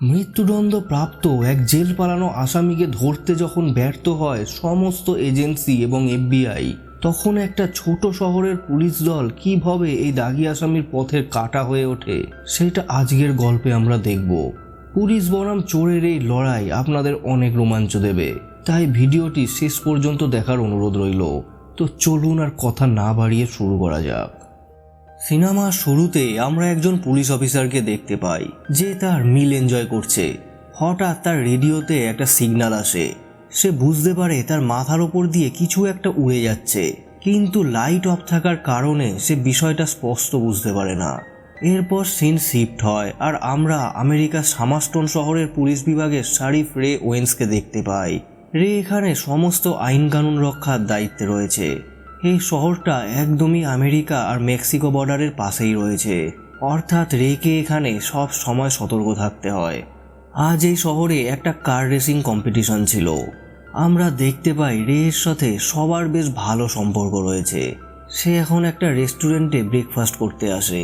মৃত্যুদণ্ড প্রাপ্ত এক জেল পালানো আসামিকে ধরতে যখন ব্যর্থ হয় সমস্ত এজেন্সি এবং এফবিআই, তখন একটা ছোট শহরের পুলিশ দল কিভাবে এই দাগি আসামির পথের কাঁটা হয়ে ওঠে সেটা আজকের গল্পে আমরা দেখব। পুলিশ বনাম চোরের এই লড়াই আপনাদের অনেক রোমাঞ্চ দেবে, তাই ভিডিওটি শেষ পর্যন্ত দেখার অনুরোধ রইল। তো চলুন আর কথা না বাড়িয়ে শুরু করা যাক। সিনেমার শুরুতে আমরা একজন পুলিশ অফিসারকে দেখতে পাই যে তার মিল এনজয় করছে। হঠাৎ তার রেডিওতে একটা সিগন্যাল আসে। সে বুঝতে পারে তার মাথার ওপর দিয়ে কিছু একটা উড়ে যাচ্ছে, কিন্তু লাইট অফ থাকার কারণে সে বিষয়টা স্পষ্ট বুঝতে পারে না। এরপর সিন শিফট হয় আর আমরা আমেরিকার সামাস্টন শহরের পুলিশ বিভাগের শারিফ রে ওয়েন্সকে দেখতে পাই। রে এখানে সমস্ত আইন কানুন রক্ষার দায়িত্বে রয়েছে। এই শহরটা একদমই আমেরিকা আর মেক্সিকো বর্ডারের পাশেই রয়েছে, অর্থাৎ রেকে এখানে সব সময় সতর্ক থাকতে হয়। আজ এই শহরে একটা কার রেসিং কম্পিটিশন ছিল। আমরা দেখতে পাই রের সাথে সবার বেশ ভালো সম্পর্ক রয়েছে। সে এখন একটা রেস্টুরেন্টে ব্রেকফাস্ট করতে আসে।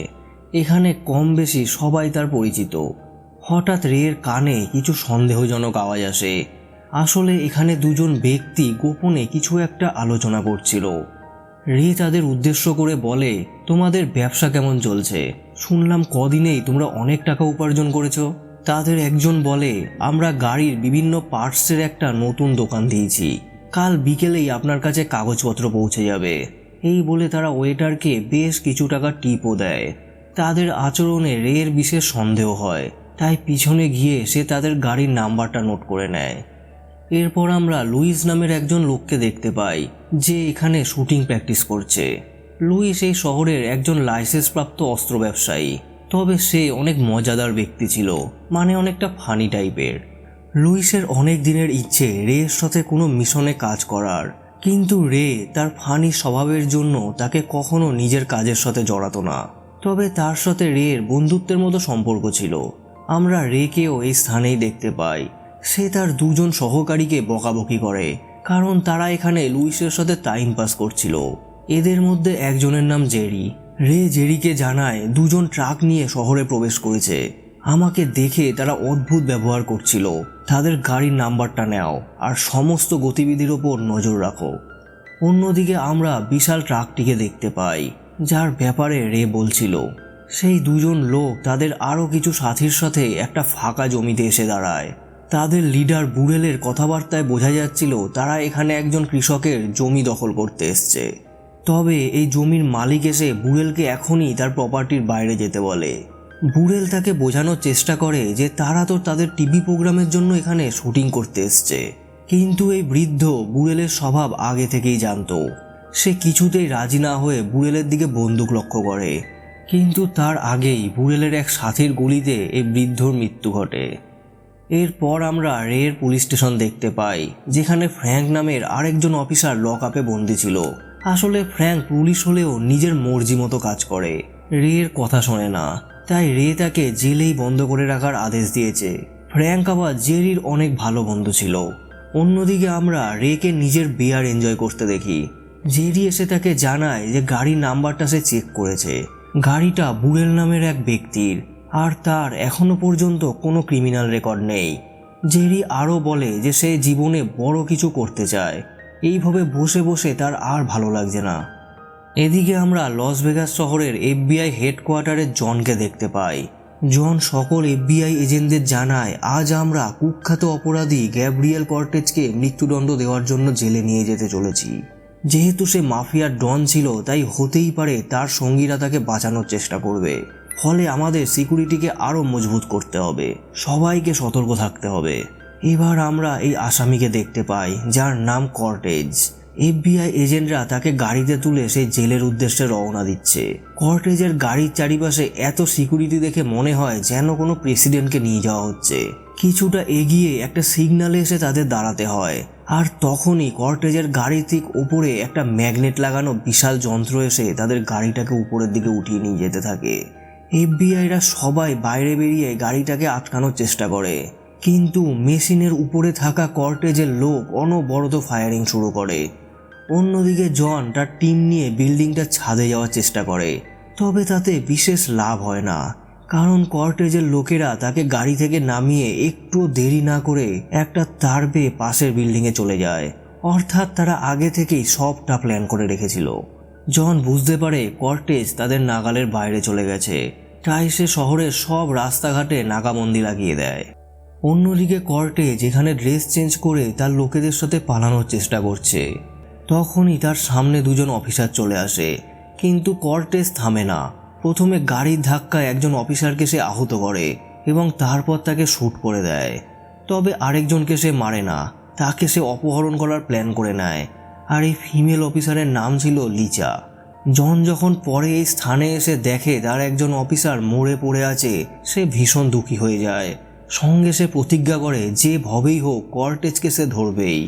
এখানে কম বেশি সবাই তার পরিচিত। হঠাৎ রের কানে কিছু সন্দেহজনক আওয়াজ আসে। আসলে এখানে দুজন ব্যক্তি গোপনে কিছু একটা আলোচনা করছিল। রে তাদের উদ্দেশ্য করে বলে, তোমাদের ব্যবসা কেমন চলছে? শুনলাম কদিনেই তোমরা অনেক টাকা উপার্জন করেছো। তাদের একজন বলে, আমরা গাড়ির বিভিন্ন পার্টসের একটা নতুন দোকান দিয়েছি, কাল বিকেলেই আপনার কাছে কাগজপত্র পৌঁছে যাবে। এই বলে তারা ওয়েটারকে বেশ কিছু টাকা টিপও দেয়। তাদের আচরণে রের বিশেষ সন্দেহ হয়, তাই পিছনে গিয়ে সে তাদের গাড়ির নাম্বারটা নোট করে নেয়। এরপর আমরা লুইস নামের একজন লোককে দেখতে পাই যে এখানে শুটিং প্র্যাকটিস করছে। লুইস এই শহরের একজন লাইসেন্সপ্রাপ্ত অস্ত্র ব্যবসায়ী, তবে সে অনেক মজাদার ব্যক্তি ছিল, মানে অনেকটা ফানি টাইপের। লুইসের অনেক দিনের ইচ্ছে রের সাথে কোনো মিশনে কাজ করার, কিন্তু রে তার ফানি স্বভাবের জন্য তাকে কখনো নিজের কাজের সাথে জড়াতো না। তবে তার সাথে রের বন্ধুত্বের মতো সম্পর্ক ছিল। আমরা রেকেও এই স্থানেই দেখতে পাই। সে তার দুজন সহকারীকে বকাবকি করে, কারণ তারা এখানে লুইসের সাথে টাইম পাস করছিল। এদের মধ্যে একজনের নাম জেরি। রে জেরিকে জানায় দুজন ট্রাক নিয়ে শহরে প্রবেশ করেছে। আমাকে দেখে তারা অদ্ভুত ব্যবহার করছিল। তাদের গাড়ির নাম্বারটা নাও আর সমস্ত গতিবিধির ওপর নজর রাখো। অন্যদিকে আমরা বিশাল ট্রাকটিকে দেখতে পাই, যার ব্যাপারে রে বলছিল। সেই দুজন লোক তাদের আরও কিছু সাথীর সাথে একটা ফাঁকা জমিতে এসে দাঁড়ায়। তাদের লিডার বুরেলের কথাবার্তায় বোঝা যাচ্ছিল তারা এখানে একজন কৃষকের জমি দখল করতে এসছে। তবে এই জমির মালিক এসে বুরেলকে এখনই তার প্রপার্টির বাইরে যেতে বলে। বুরেল তাকে বোঝানোর চেষ্টা করে যে তারা তো তাদের টিভি প্রোগ্রামের জন্য এখানে শুটিং করতে এসছে, কিন্তু এই বৃদ্ধ বুরেলের স্বভাব আগে থেকেই জানতো। সে কিছুতেই রাজি না হয়ে বুরেলের দিকে বন্দুক লক্ষ্য করে, কিন্তু তার আগেই বুরেলের এক সাথীর গুলিতে এই বৃদ্ধর মৃত্যু ঘটে। এরপর আমরা রের পুলিশ স্টেশন দেখতে পাই, যেখানে ফ্র্যাঙ্ক নামের আরেকজন অফিসার লক আপে বন্দী ছিল। আসলে ফ্র্যাঙ্ক পুলিশ হলেও নিজের মর্জি মতো কাজ করে, রের কথা শোনে না, তাই রে তাকে জেলেই বন্ধ করে রাখার আদেশ দিয়েছে। ফ্র্যাঙ্ক আবার জেরির অনেক ভালো বন্ধু ছিল। অন্যদিকে আমরা রেকে নিজের বিয়ার এনজয় করতে দেখি। জেরি এসে তাকে জানায় যে গাড়ির নাম্বারটা সে চেক করেছে, গাড়িটা বুরেল নামের এক ব্যক্তির, আর তার এখনো পর্যন্ত কোনো ক্রিমিনাল রেকর্ড নেই। জেরি আরও বলে যে সে জীবনে বড় কিছু করতে চায়। এইভাবে বসে বসে তার আর ভালো লাগছে না। এদিকে আমরা লস ভেগাস শহরের এফবিআই হেডকোয়ার্টারের জনকে দেখতে পাই। জন সকল এফবিআই এজেন্টদের জানায় আজ আমরা কুখ্যাত অপরাধী গ্যাব্রিয়েল কর্টেজকে মৃত্যুদণ্ড দেওয়ার জন্য জেলে নিয়ে যেতে চলেছি। যেহেতু সে মাফিয়ার ডন ছিল, তাই হতেই পারে তার সঙ্গীরা তাকে বাঁচানোর চেষ্টা করবে। ফলে আমাদের সিকিউরিটিকে আরও মজবুত করতে হবে, সবাইকে সতর্ক থাকতে হবে। এবার আমরা এই আসামিকে দেখতে পাই, যার নাম কর্টেজ। এফবিআই এজেন্টরা তাকে গাড়িতে তুলে সেই জেলের উদ্দেশ্যে রওনা দিচ্ছে। কর্টেজের গাড়ির চারিপাশে এত সিকিউরিটি দেখে মনে হয় যেন কোনো প্রেসিডেন্টকে নিয়ে যাওয়া হচ্ছে। কিছুটা এগিয়ে একটা সিগন্যালে এসে তাদের দাঁড়াতে হয়, আর তখনই কর্টেজের গাড়ির ঠিক উপরে একটা ম্যাগনেট লাগানো বিশাল যন্ত্র এসে তাদের গাড়িটাকে উপরের দিকে উঠিয়ে নিয়ে যেতে থাকে। এফবিআইরা সবাই বাইরে বেরিয়ে গাড়িটাকে আটকানোর চেষ্টা করে, কিন্তু মেশিনের উপরে থাকা কর্টেজের লোক অনবরত ফায়ারিং শুরু করে। অন্যদিকে জন তার টিম নিয়ে বিল্ডিংটার ছাদে যাওয়ার চেষ্টা করে, তবে তাতে বিশেষ লাভ হয় না, কারণ কর্টেজের লোকেরা তাকে গাড়ি থেকে নামিয়ে একটু দেরি না করে একটা তার বেয়ে পাশের বিল্ডিংয়ে চলে যায়। অর্থাৎ তারা আগে থেকেই সবটা প্ল্যান করে রেখেছিল। জন বুঝতে পারে কর্টেজ তাদের নাগালের বাইরে চলে গেছে, তাই সে শহরের সব রাস্তাঘাটে নাকাবন্দি লাগিয়ে দেয়। অন্যদিকে কর্টেজ এখানে ড্রেস চেঞ্জ করে তার লোকেদের সাথে পালানোর চেষ্টা করছে। তখনই তার সামনে দুজন অফিসার চলে আসে, কিন্তু কর্টেজ থামে না। প্রথমে গাড়ির ধাক্কায় একজন অফিসারকে সে আহত করে এবং তারপর তাকে শ্যুট করে দেয়। তবে আরেকজনকে সে মারে না, তাকে সে অপহরণ করার প্ল্যান করে নেয়। আর এই ফিমেল অফিসারের নাম ছিল লিচা। জন যখন পরে এই স্থানে এসে দেখে তার একজন অফিসার মরে পড়ে আছে, সে ভীষণ দুঃখী হয়ে যায়। সঙ্গে সে প্রতিজ্ঞা করে যেভাবেই হোক কর্টেজকে সে ধরবেই।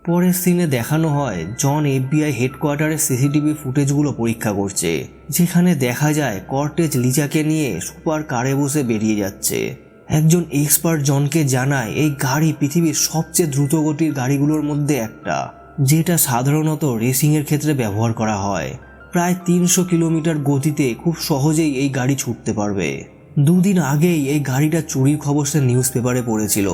পরের সিনে দেখানো হয় জন FBI হেডকোয়ার্টারের সিসিটিভি ফুটেজগুলো পরীক্ষা করছে, যেখানে দেখা যায় কর্টেজ লিচাকে নিয়ে সুপার কারে বসে বেরিয়ে যাচ্ছে। একজন এক্সপার্ট জনকে জানায় এই গাড়ি পৃথিবীর সবচেয়ে দ্রুতগতির গাড়িগুলোর মধ্যে একটা, যেটা সাধারণত রেসিংয়ের ক্ষেত্রে ব্যবহার করা হয়। প্রায় 300 কিলোমিটার গতিতে খুব সহজেই এই গাড়ি ছুটতে পারবে। দুদিন আগেই এই গাড়িটা চুরির খবর সে নিউজ পেপারে পড়েছিল।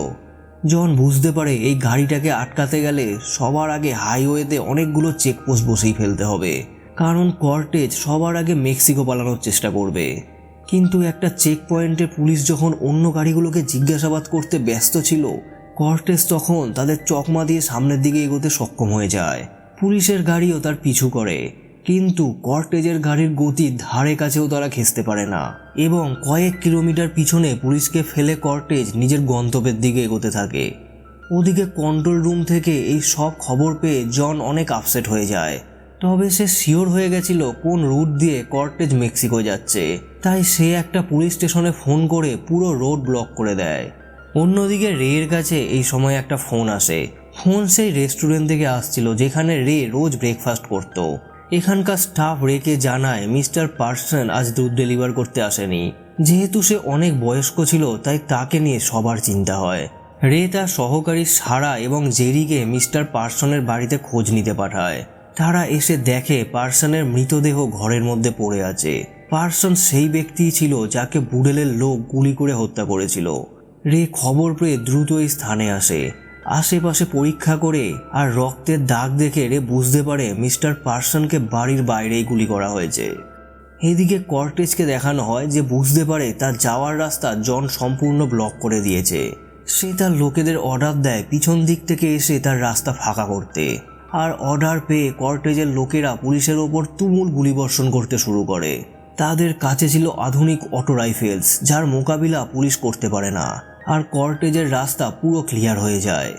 জন বুঝতে পারে এই গাড়িটাকে আটকাতে গেলে সবার আগে হাইওয়েতে অনেকগুলো চেকপোস্ট বসেই ফেলতে হবে, কারণ কর্টেজ সবার আগে মেক্সিকো পালানোর চেষ্টা করবে। কিন্তু একটা চেক পয়েন্টে পুলিশ যখন অন্য গাড়িগুলোকে জিজ্ঞাসাবাদ করতে ব্যস্ত ছিল, কর্টেজ তখন তাদের চকমা দিয়ে সামনের দিকে এগোতে সক্ষম হয়ে যায়। পুলিশের গাড়িও তার পিছু করে, কিন্তু কর্টেজের গাড়ির গতি ধারে কাছেও তারা ঘেঁষতে পারে না এবং কয়েক কিলোমিটার পিছনে পুলিশকে ফেলে কর্টেজ নিজের গন্তব্যের দিকে এগোতে থাকে। ওদিকে কন্ট্রোল রুম থেকে এই সব খবর পেয়ে জন অনেক আপসেট হয়ে যায়। তবে সে শিওর হয়ে গেছিল কোন রুট দিয়ে কর্টেজ মেক্সিকো যাচ্ছে, তাই সে একটা পুলিশ স্টেশনে ফোন করে পুরো রোড ব্লক করে দেয়। অন্যদিকে রের কাছে এই সময় একটা ফোন আসে। ফোন সেই রেস্টুরেন্ট থেকে আসছিল যেখানে রে রোজ ব্রেকফাস্ট করত। এখানকার স্টাফ রেকে জানায় মিস্টার পার্সন আজ দুধ ডেলিভার করতে আসেনি। যেহেতু সে অনেক বয়স্ক ছিল তাই তাকে নিয়ে সবার চিন্তা হয়। রে তার সহকারী সারা এবং জেরিকে মিস্টার পার্সনের বাড়িতে খোঁজ নিতে পাঠায়। তারা এসে দেখে পার্সনের মৃতদেহ ঘরের মধ্যে পড়ে আছে। পার্সন সেই ব্যক্তিই ছিল যাকে বুডেলের লোক গুলি করে হত্যা করেছিল। রে খবর পেয়ে দ্রুত এই স্থানে আসে। আশেপাশে পরীক্ষা করে আর রক্তের দাগ দেখে রে বুঝতে পারে মিস্টার পার্সনকে বাড়ির বাইরেই গুলি করা হয়েছে। এদিকে কর্টেজকে দেখানো হয় যে বুঝতে পারে তার যাওয়ার রাস্তা জন সম্পূর্ণ ব্লক করে দিয়েছে। সে তার লোকেদের অর্ডার দেয় পিছন দিক থেকে এসে তার রাস্তা ফাঁকা করতে। আর অর্ডার পেয়ে কর্টেজের লোকেরা পুলিশের ওপর তুমুল গুলিবর্ষণ করতে শুরু করে। তাদের কাছে ছিল আধুনিক অটো রাইফেলস, যার মোকাবিলা পুলিশ করতে পারে না। আর কর্টেজের রাস্তা পুরো ক্লিয়ার হয়ে যায়।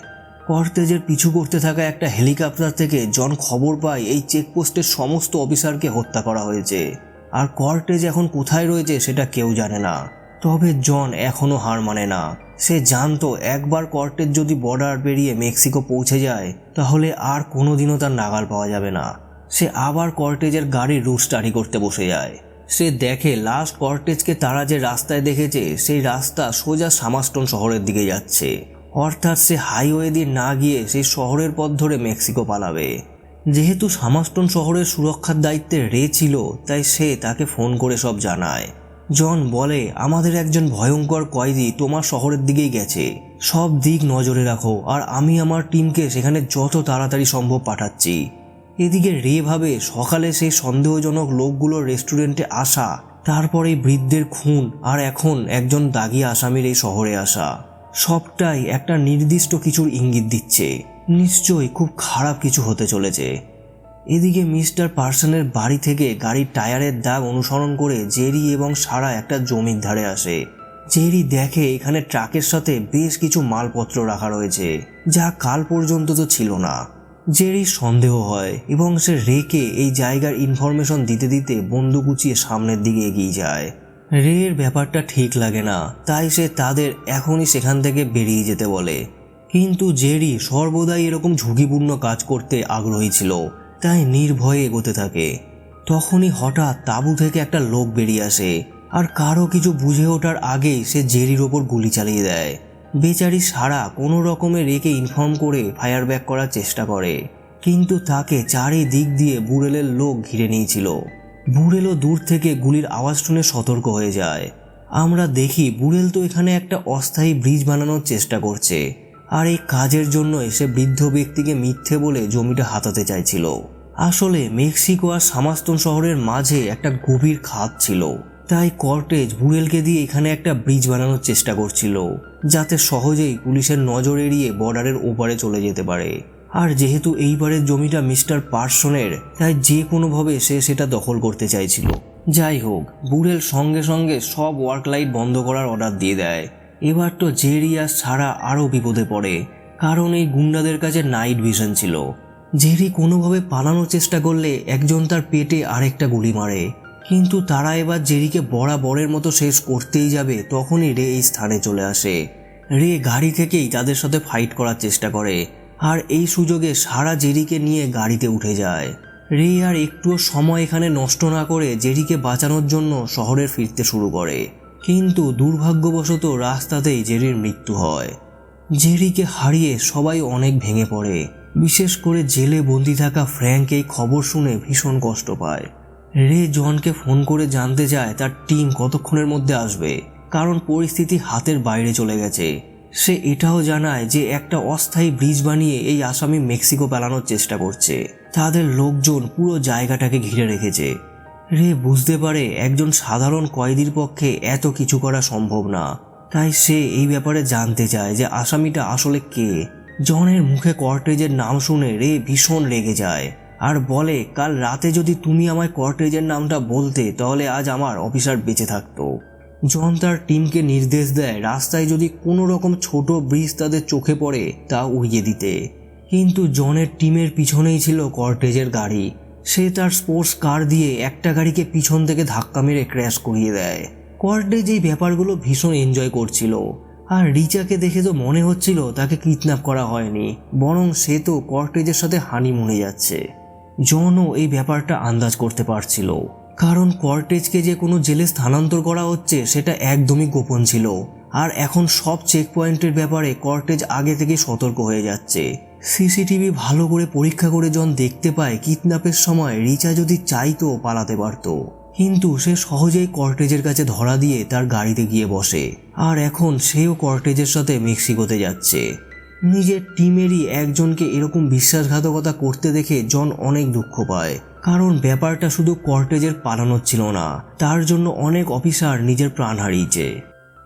কর্টেজের পিছু করতে থাকা একটা হেলিকপ্টার থেকে জন খবর পায় এই চেকপোস্টের সমস্ত অফিসারকে হত্যা করা হয়েছে। আর কর্টেজ এখন কোথায় রয়েছে সেটা কেউ জানে না। তবে জন এখনো হার মানে না। সে জানতো একবার কর্টেজ যদি বর্ডার পেরিয়ে মেক্সিকো পৌঁছে যায় তাহলে আর কোনোদিনও তার নাগাল পাওয়া যাবে না। সে আবার কর্টেজের গাড়ির রুট স্টাডি করতে বসে যায়। সে দেখে লাস্ট কর্টেজকে তারা যে রাস্তায় দেখেছে সেই রাস্তা সোজা সামাস্টন শহরের দিকে যাচ্ছে। অর্থাৎ সে হাইওয়ে দিয়ে না গিয়ে সেই শহরের পথ ধরে মেক্সিকো পালাবে। যেহেতু সামাস্টন শহরের সুরক্ষার দায়িত্বে রে ছিল, তাই সে তাকে ফোন করে সব জানায়। জন বলে, আমাদের একজন ভয়ঙ্কর কয়েদি তোমার শহরের দিকেই গেছে, সব দিক নজরে রাখো আর আমি আমার টিমকে সেখানে যত তাড়াতাড়ি সম্ভব পাঠাচ্ছি। এদিকে রে ভাবে সকালে সেই সন্দেহজনক লোকগুলোর রেস্টুরেন্টে আসা, তারপরে বৃদ্ধের খুন আর এখন একজন দাগি আসামির এই শহরে আসা, সবটাই একটা নির্দিষ্ট কিছুর ইঙ্গিত দিচ্ছে। নিশ্চয়ই খুব খারাপ কিছু হতে চলেছে। এদিকে মিস্টার পার্সনের বাড়ি থেকে গাড়ির টায়ারের দাগ অনুসরণ করে জেরি এবং সারা একটা জমির ধারে আসে। জেরি দেখে এখানে ট্রাকের সাথে বেশ কিছু মালপত্র রাখা রয়েছে, যা কাল পর্যন্ত তো ছিল না। জেরির সন্দেহ হয় এবং সে রেকে এই জায়গার ইনফরমেশন দিতে দিতে বন্দুক উঁচিয়ে সামনের দিকে এগিয়ে যায়। রের ব্যাপারটা ঠিক লাগে না, তাই সে তাদের এখনই সেখান থেকে বেরিয়ে যেতে বলে। কিন্তু জেরি সর্বদাই এরকম ঝুঁকিপূর্ণ কাজ করতে আগ্রহী ছিল, তাই নির্ভয়ে এগোতে থাকে। তখনই হঠাৎ তাঁবু থেকে একটা লোক বেরিয়ে আসে আর কারো কিছু বুঝে ওঠার আগেই সে জেরির ওপর গুলি চালিয়ে দেয়। বেচারি সারা কোনো রকমে রেকে ইনফর্ম করে ফায়ার ব্যাক করার চেষ্টা করে, কিন্তু তাকে চারিদিক দিয়ে বুড়েলের লোক ঘিরে নিয়েছিল। বুড়েলও দূর থেকে গুলির আওয়াজ শুনে সতর্ক হয়ে যায়। আমরা দেখি বুড়েল তো এখানে একটা অস্থায়ী ব্রিজ বানানোর চেষ্টা করছে, আর এই কাজের জন্য সে বৃদ্ধ ব্যক্তিকে মিথ্যে বলে জমিটা হাতাতে চাইছিল। আসলে মেক্সিকো আর সামাস্তন শহরের মাঝে একটা গভীর খাদ ছিল, তাই কর্টেজ বুড়েলকে দিয়ে এখানে একটা ব্রিজ বানানোর চেষ্টা করছিল, যাতে সহজেই পুলিশের নজর এড়িয়ে বর্ডারের ওপারে চলে যেতে পারে। আর যেহেতু এইবারের জমিটা মিস্টার পার্সনের, তাই যে কোনোভাবে সে সেটা দখল করতে চাইছিল। যাই হোক, বুড়েল সঙ্গে সঙ্গে সব ওয়ার্ক লাইট বন্ধ করার অর্ডার দিয়ে দেয়। এবার তো জেরি আর সারা আরও বিপদে পড়ে, কারণ এই গুন্ডাদের কাছে নাইট ভিশন ছিল। জেরি কোনোভাবে পালানোর চেষ্টা করলে একজন তার পেটে আরেকটা গুলি মারে, কিন্তু তারা এবার জেরিকে বরাবরের মতো শেষ করতেই যাবে, তখনই রে এই স্থানে চলে আসে। রে গাড়ি থেকেই তাদের সাথে ফাইট করার চেষ্টা করে, আর এই সুযোগে সারা জেরিকে নিয়ে গাড়িতে উঠে যায়। রে আর একটুও সময় এখানে নষ্ট না করে জেরিকে বাঁচানোর জন্য শহরে ফিরতে শুরু করে, কিন্তু দুর্ভাগ্যবশত রাস্তাতেই জেরির মৃত্যু হয়। জেরিকে হারিয়ে সবাই অনেক ভেঙে পড়ে, বিশেষ করে জেলে বন্দি থাকা ফ্র্যাঙ্ক এই খবর শুনে ভীষণ কষ্ট পায়। রে জনকে ফোন করে জানতে চায় তার টিম কতক্ষণের মধ্যে আসবে, কারণ পরিস্থিতি হাতের বাইরে চলে গেছে। সে এটাও জানায় যে একটা অস্থায়ী ব্রিজ বানিয়ে এই আসামি মেক্সিকো পালানোর চেষ্টা করছে। তাদের লোকজন পুরো জায়গাটাকে ঘিরে রেখেছে। রে বুঝতে পারে একজন সাধারণ কয়েদির পক্ষে এত কিছু করা সম্ভব না, তাই সে এই ব্যাপারে জানতে চায় যে আসামিটা আসলে কে। জনের মুখে কর্টেজের নাম শুনে রে ভীষণ রেগে যায় আর বলে, কাল রাতে যদি তুমি আমায় কর্টেজের নামটা বলতে, তাহলে আজ আমার অফিসার বেঁচে থাকতো। জন তার টিমকে নির্দেশ দেয় রাস্তায় যদি কোনো রকম ছোট ব্রিজ তাদের চোখে পড়ে তা উড়িয়ে দিতে, কিন্তু জনের টিমের পিছনেই ছিল কর্টেজের গাড়ি। সে তার স্পোর্টস কার দিয়ে একটা গাড়িকে পিছন থেকে ধাক্কা মেরে ক্র্যাশ করিয়ে দেয়। কর্টেজ এই ব্যাপারগুলো ভীষণ এনজয় করছিল, আর রিচাকে দেখে তো মনে হচ্ছিল তাকে কিডন্যাপ করা হয়নি, বরং সে তো কর্টেজের সাথে হানিমুনে যাচ্ছে। জনও এই ব্যাপারটা আন্দাজ করতে পারছিল, কারণ কর্টেজকে যে কোনো জেলে স্থানান্তর করা হচ্ছে সেটা একদমই গোপন ছিল, আর এখন সব চেক পয়েন্টের ব্যাপারে কর্টেজ আগে থেকে সতর্ক হয়ে যাচ্ছে। সিসিটিভি ভালো করে পরীক্ষা করে জন দেখতে পায় কিডন্যাপের সময় রিচা যদি চাইতো পালাতে পারত, কিন্তু সে সহজেই কর্টেজের কাছে ধরা দিয়ে তার গাড়িতে গিয়ে বসে, আর এখন সেও কর্টেজের সাথে মেক্সিকোতে যাচ্ছে। নিজের টিমেরই একজনকে এরকম বিশ্বাসঘাতকতা করতে দেখে জন অনেক দুঃখ পায়, কারণ ব্যাপারটা শুধু কর্টেজের পালানোর ছিল না, তার জন্য অনেক অফিসার নিজের প্রাণ হারিয়েছে।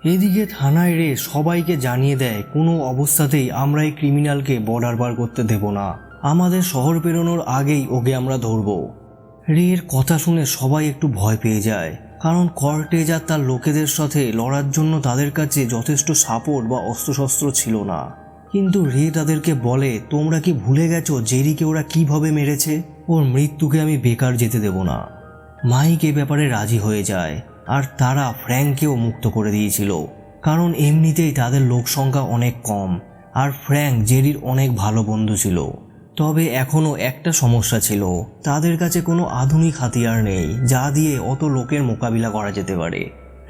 এদিকে থানায় রে সবাইকে জানিয়ে দেয় কোনো অবস্থাতেই আমরা এই ক্রিমিনালকে বর্ডার পার করতে দেব না, আমাদের শহর পেরোনোর আগেই ওকে আমরা ধরব। রের কথা শুনে সবাই একটু ভয় পেয়ে যায়, কারণ কর্টেজ আর তার লোকেদের সাথে লড়ার জন্য তাদের কাছে যথেষ্ট সাপোর্ট বা অস্ত্রশস্ত্র ছিল না। কিন্তু রে তাদেরকে বলে, তোমরা কি ভুলে গেছো জেরিকে ওরা কিভাবে মেরেছে? ওর মৃত্যুকে আমি বেকার যেতে দেব না। মাইক এ ব্যাপারে রাজি হয়ে যায়, আর তারা ফ্র্যাঙ্ককেও মুক্ত করে দিয়েছিল, কারণ এমনিতেই তাদের লোক সংখ্যা অনেক কম, আর ফ্র্যাঙ্ক জেরির অনেক ভালো বন্ধু ছিল। তবে এখনও একটা সমস্যা ছিল, তাদের কাছে কোনো আধুনিক হাতিয়ার নেই যা দিয়ে অত লোকের মোকাবিলা করা যেতে পারে।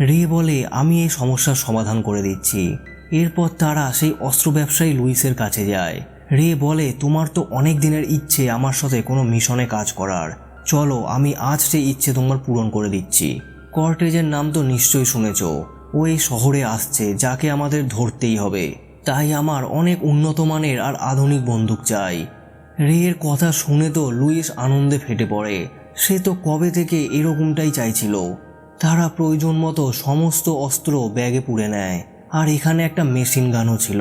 রে বলে, আমি এই সমস্যার সমাধান করে দিচ্ছি। এরপর তারা সেই অস্ত্র ব্যবসায়ী লুইসের কাছে যায়। রে বলে, তোমার তো অনেক দিনের ইচ্ছে আমার সাথে কোনো মিশনে কাজ করার, চলো আমি আজ সেই ইচ্ছে তোমার পূরণ করে দিচ্ছি। কর্টেজের নাম তো নিশ্চয়ই শুনেছ, ও এই শহরে আসছে যাকে আমাদের ধরতেই হবে, তাই আমার অনেক উন্নত মানের আর আধুনিক বন্দুক চাই। রের কথা শুনে তো লুইস আনন্দে ফেটে পড়ে, সে তো কবে থেকে এরকমটাই চাইছিল। তারা প্রয়োজন মতো সমস্ত অস্ত্র ব্যাগে পুরে নেয়, আর এখানে একটা মেশিন গানও ছিল।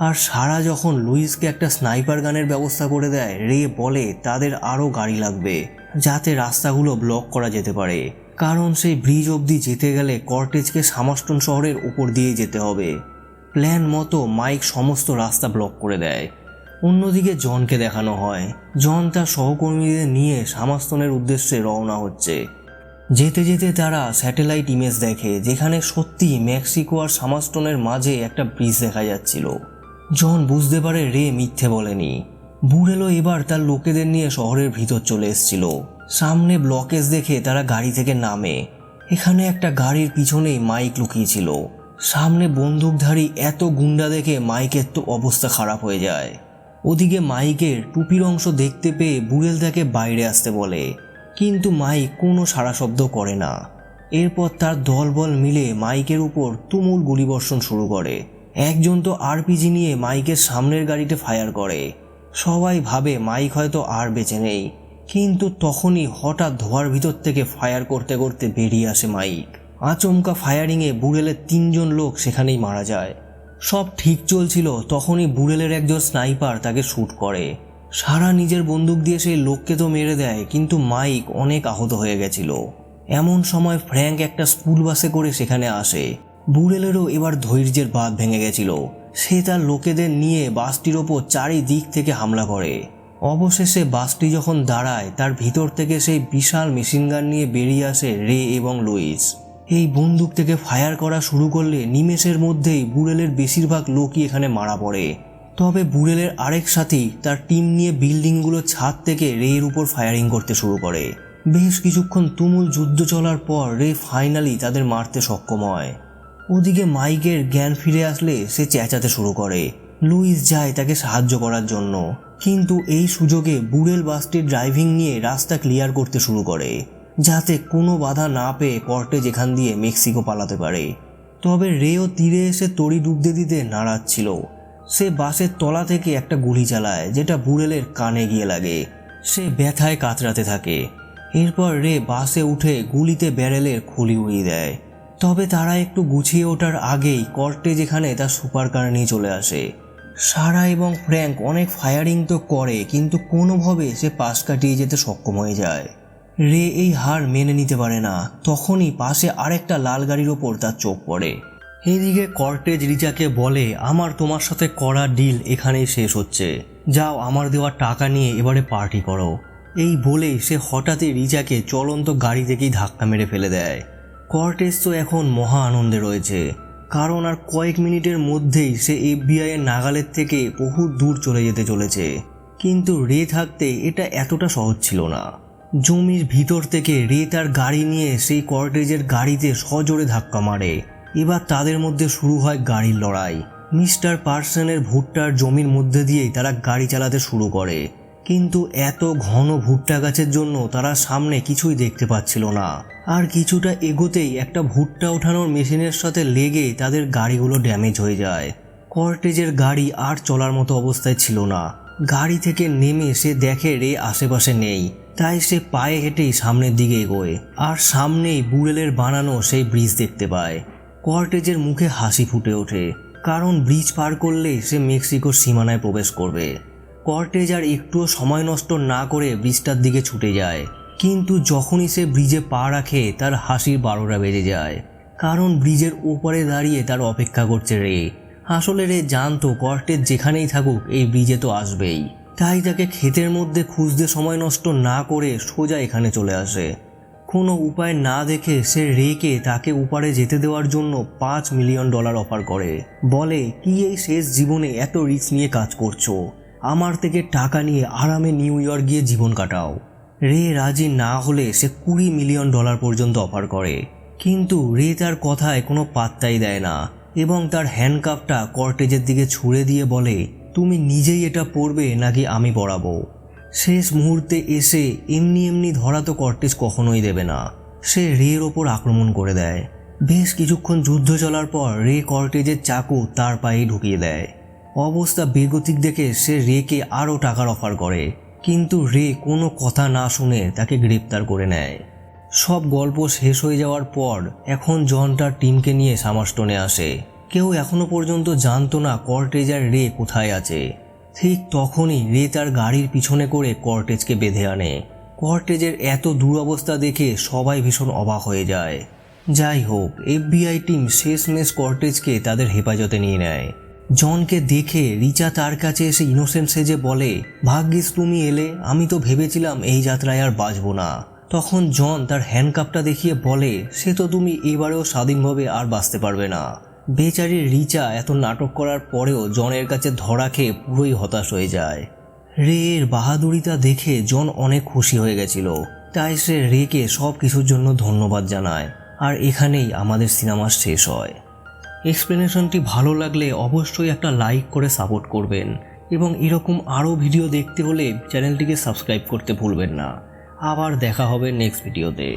আর সারা যখন লুইসকে একটা স্নাইপার গানের ব্যবস্থা করে দেয়, রে বলে তাদের আরও গাড়ি লাগবে যাতে রাস্তাগুলো ব্লক করা যেতে পারে, কারণ সেই ব্রিজ অবধি যেতে গেলে কর্টেজকে সামাস্টন শহরের উপর দিয়ে যেতে হবে। প্ল্যান মতো মাইক সমস্ত রাস্তা ব্লক করে দেয়। অন্যদিকে জনকে দেখানো হয় জন তার সহকর্মীদের নিয়ে সামাস্তনের উদ্দেশ্যে রওনা হচ্ছে। যেতে যেতে তারা স্যাটেলাইট ইমেজ দেখে, যেখানে সত্যি মেক্সিকো আর সামাস্টনের মাঝে একটা ব্রিজ দেখা যাচ্ছিল। জন বুঝতে পারে রে মিথ্যে বলেনি। বুড়েলো এবার তার লোকেদের নিয়ে শহরের ভিতর চলে এসেছিল। সামনে ব্লকেজ দেখে তারা গাড়ি থেকে নামে। এখানে একটা গাড়ির পিছনেই মাইক লুকিয়েছিল। সামনে বন্দুকধারী এত গুন্ডা দেখে মাইকের তো অবস্থা খারাপ হয়ে যায়। ওদিকে মাইকের টুপির অংশ দেখতে পেয়ে বুড়েল তাকে বাইরে আসতে বলে, কিন্তু মাইক কোনো সাড়া শব্দ করে না। এরপর তার দলবল মিলে মাইকের উপর তুমুল গুলিবর্ষণ শুরু করে। একজন তো আরপিজি নিয়ে মাইকের সামনের গাড়িতে ফায়ার করে। সবাই ভাবে মাইক হয়তো আর বেঁচে নেই, কিন্তু তখনই হঠাৎ ধোঁয়ার ভিতর থেকে ফায়ার করতে করতে বেরিয়ে আসে মাইক। আচমকা ফায়ারিংয়ে বুড়েলের 3 জন লোক সেখানেই মারা যায়। সব ঠিক চলছিল, তখনই বুড়েলের একজন স্নাইপার তাকে শ্যুট করে। সারা নিজের বন্দুক দিয়ে সেই লোককে তো মেরে দেয়, কিন্তু মাইক অনেক আহত হয়ে গেছিল। এমন সময় ফ্র্যাঙ্ক একটা স্কুল বাসে করে সেখানে আসে। বুড়েলেরও এবার ধৈর্যের বাঁধ ভেঙে গেছিল। সে তার লোকেদের নিয়ে বাসটির ওপর চারিদিক থেকে হামলা করে। অবশেষে বাসটি যখন দাঁড়ায়, তার ভিতর থেকে সেই বিশাল মেশিনগান নিয়ে বেরিয়ে আসে রে এবং লুইস। এই বন্দুক থেকে ফায়ার করা শুরু করলে নিমেষের মধ্যেই বুড়েলের বেশিরভাগ লোকই এখানে মারা পড়ে। তবে বুড়েলের আরেক সাথী তার টিম নিয়ে বিল্ডিংগুলোর ছাদ থেকে রের উপর ফায়ারিং করতে শুরু করে। বেশ কিছুক্ষণ তুমুল যুদ্ধ চলার পর রে ফাইনালি তাদের মারতে সক্ষম হয়। ওদিকে মাইকের জ্ঞান ফিরে আসলে সে চেঁচাতে শুরু করে। লুইস যায় তাকে সাহায্য করার জন্য, কিন্তু এই সুযোগে বুড়েল বাসটির ড্রাইভিং নিয়ে রাস্তা ক্লিয়ার করতে শুরু করে, যাতে কোনো বাধা না পেয়ে কর্টেজ এখান দিয়ে মেক্সিকো পালাতে পারে। তবে রেও তীরে এসে তড়ি ডুবতে দিতে নারাজ ছিল। সে বাসের তলা থেকে একটা গুলি চালায়, যেটা বুড়েলের কানে গিয়ে লাগে। সে ব্যথায় কাতরাতে থাকে। এরপর রে বাসে উঠে গুলিতে ব্যারেলের খুলি উড়িয়ে দেয়। তবে তারা একটু গুছিয়ে ওঠার আগেই কর্টেজ এখানে তার সুপারকার নিয়ে চলে আসে। সারা এবং ফ্র্যাঙ্ক অনেক ফায়ারিং তো করে, কিন্তু কোনোভাবে সে পাশ কাটিয়ে যেতে সক্ষম হয়ে যায়। রে এই হার মেনে নিতে পারে না। তখনই পাশে আরেকটা লাল গাড়ির ওপর তার চোখ পড়ে। এদিকে কর্টেজ রিচাকে বলে, আমার তোমার সাথে করা ডিল এখানেই শেষ হচ্ছে, যাও আমার দেওয়া টাকা নিয়ে এবারে পার্টি করো। এই বলেই সে হঠাৎই রিচাকে চলন্ত গাড়ি থেকেই ধাক্কা মেরে ফেলে দেয়। কর্টেজ তো এখন মহা আনন্দে রয়েছে, কারণ আর কয়েক মিনিটের মধ্যেই সে এফবিআই এর নাগালের থেকে বহু দূর চলে যেতে চলেছে। কিন্তু রে থাকতে এটা এতটা সহজ ছিল না। জমির ভিতর থেকে রে তার গাড়ি নিয়ে সেই কর্টেজের গাড়িতে সজোরে ধাক্কা মারে। এবার তাদের মধ্যে শুরু হয় গাড়ির লড়াই। মিস্টার পার্সনের ভুট্টার জমির মধ্যে দিয়েই তারা গাড়ি চালাতে শুরু করে, কিন্তু এত ঘন ভুট্টা গাছের জন্য তারা সামনে কিছুই দেখতে পাচ্ছিল না। আর কিছুটা এগোতেই একটা ভুট্টা ওঠানোর মেশিনের সাথে লেগে তাদের গাড়িগুলো ড্যামেজ হয়ে যায়। কর্টেজের গাড়ি আর চলার মতো অবস্থায় ছিল না। গাড়ি থেকে নেমে সে দেখে রে আশেপাশে নেই, তাই সে পায়ে হেঁটেই সামনের দিকে এগোয়। আর সামনেই বুড়েলের বানানো সেই ব্রিজ দেখতে পায়। কর্টেজের মুখে হাসি ফুটে ওঠে, কারণ ব্রিজ পার করলে সে মেক্সিকোর সীমানায় প্রবেশ করবে। কর্টেজ আর একটুও সময় নষ্ট না করে ব্রিজটার দিকে ছুটে যায়, কিন্তু যখনই সে ব্রিজে পা রাখে তার হাসির 12টা বেজে যায়, কারণ ব্রিজের ওপরে দাঁড়িয়ে তার অপেক্ষা করছে রে। আসলে রে জানতো কর্টেজ যেখানেই থাকুক এই ব্রিজে তো আসবেই, তাই তাকে ক্ষেতের মধ্যে খুঁজতে সময় নষ্ট না করে সোজা এখানে চলে আসে। কোনো উপায় না দেখে সে রেকে তাকে উপারে যেতে দেওয়ার জন্য $5 মিলিয়ন অফার করে। বলে, কি এই শেষ জীবনে এত রিস্ক নিয়ে কাজ করছো, আমার থেকে টাকা নিয়ে আরামে নিউ ইয়র্ক গিয়ে জীবন কাটাও। রে রাজি না হলে সে $20 মিলিয়ন পর্যন্ত অফার করে, কিন্তু রে তার কথায় কোনো পাত্তাই দেয় না এবং তার হ্যান্ডকাফটা কর্টেজের দিকে ছুঁড়ে দিয়ে বলে, তুমি নিজেই এটা পড়বে নাকি আমি পড়াবো। শেষ মুহূর্তে এসে এমনি ধরা তো কর্টেজ কখনোই দেবে না। সে রের ওপর আক্রমণ করে দেয়। বেশ কিছুক্ষণ যুদ্ধ চলার পর রে কর্টেজের চাকু তার পায়ে ঢুকিয়ে দেয়। অবস্থা বেগতিক দেখে সে রেকে আরও টাকার অফার করে, কিন্তু রে কোনো কথা না শুনে তাকে গ্রেপ্তার করে নেয়। সব গল্প শেষ হয়ে যাওয়ার পর এখন জন তার টিমকে নিয়ে সামারস্টোনে আসে। কেউ এখনো পর্যন্ত জানতো না কর্টেজ আর রে কোথায় আছে। ঠিক তখনই রে তার গাড়ির পিছনে করে কর্টেজকে বেঁধে আনে। কর্টেজের এত দুরবস্থা দেখে সবাই ভীষণ অবাক হয়ে যায়। যাই হোক, এফবিআই টিম শেষমেশ কর্টেজকে তাদের হেফাজতে নিয়ে নেয়। জনকে দেখে রিচা তার কাছে এসে ইনোসেন্ট সেজে বলে, ভাগ্যিস তুমি এলে, আমি তো ভেবেছিলাম এই যাত্রায় আর বাঁচবো না। তখন জন তার হ্যান্ডকাপটা দেখিয়ে বলে, সে তো তুমি এবারেও স্বাধীনভাবে আর বাঁচতে পারবে না। বেচারি রিচা এত নাটক করার পরেও জনের কাছে ধরা খেয়ে পুরোই হতাশ হয়ে যায়। রে এর বাহাদুরিতা দেখে জন অনেক খুশি হয়ে গেছিল, তাই সে রেকে সব কিছুর জন্য ধন্যবাদ জানায়। আর এখানেই আমাদের সিনেমা শেষ হয়। এক্সপ্লেনেশনটি ভালো লাগলে অবশ্যই একটা লাইক করে সাপোর্ট করবেন এবং এরকম আরও ভিডিও দেখতে হলে চ্যানেলটিকে সাবস্ক্রাইব করতে ভুলবেন না। আবার দেখা হবে নেক্সট ভিডিওতে।